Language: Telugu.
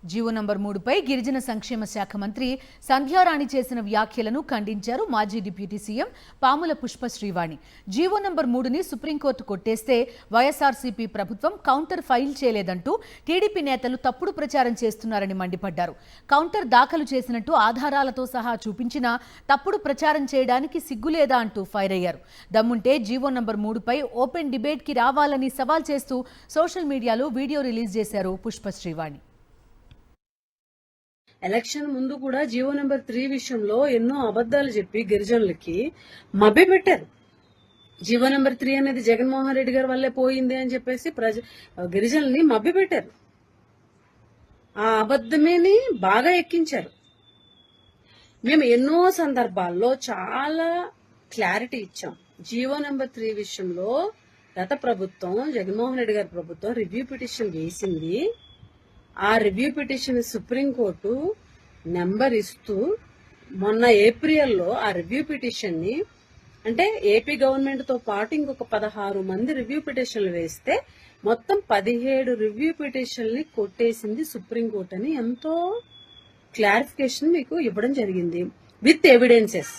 జీవో నంబర్ 3పై గిరిజన సంక్షేమ శాఖ మంత్రి సంధ్యారాణి చేసిన వ్యాఖ్యలను ఖండించారు మాజీ deputy CM Pamula Pushpa Srivani. GO number 3ని సుప్రీంకోర్టు కొట్టేస్తే వైఎస్ఆర్సీపీ ప్రభుత్వం కౌంటర్ ఫైల్ చేయలేదంటూ టీడీపీ నేతలు తప్పుడు ప్రచారం చేస్తున్నారని మండిపడ్డారు. కౌంటర్ దాఖలు చేసినట్టు ఆధారాలతో సహా చూపించినా తప్పుడు ప్రచారం చేయడానికి సిగ్గులేదా అంటూ ఫైర్ అయ్యారు. దమ్ముంటే జీవో నంబర్ 3పై ఓపెన్ డిబేట్కి రావాలని సవాల్ చేస్తూ సోషల్ మీడియాలో వీడియో రిలీజ్ చేశారు పుష్ప శ్రీవాణి. ఎలక్షన్ ముందు కూడా జీవో నెంబర్ 3 విషయంలో ఎన్నో అబద్దాలు చెప్పి గిరిజనులకి మభ్యపెట్టారు. జీవో నెంబర్ 3 అనేది జగన్మోహన్ రెడ్డి గారి వల్లే పోయింది అని చెప్పేసి గిరిజనుల్ని మభ్యపెట్టారు. ఆ అబద్ధమేని బాగా ఎక్కించారు. మేము ఎన్నో సందర్భాల్లో చాలా క్లారిటీ ఇచ్చాం. జీవో నెంబర్ 3 విషయంలో గత ప్రభుత్వం, జగన్మోహన్ రెడ్డి గారి ప్రభుత్వం రివ్యూ పిటిషన్ వేసింది. ఆ రివ్యూ పిటిషన్ సుప్రీంకోర్టు నెంబర్ ఇస్తూ మొన్న ఏప్రిల్లో ఆ రివ్యూ పిటిషన్ ని, అంటే ఏపీ గవర్నమెంట్ తో పాటు ఇంకొక 16 మంది రివ్యూ పిటిషన్లు వేస్తే మొత్తం 17 రివ్యూ పిటిషన్ని కొట్టేసింది సుప్రీంకోర్టు అని ఎంతో క్లారిఫికేషన్ మీకు ఇవ్వడం జరిగింది విత్ ఎవిడెన్సెస్.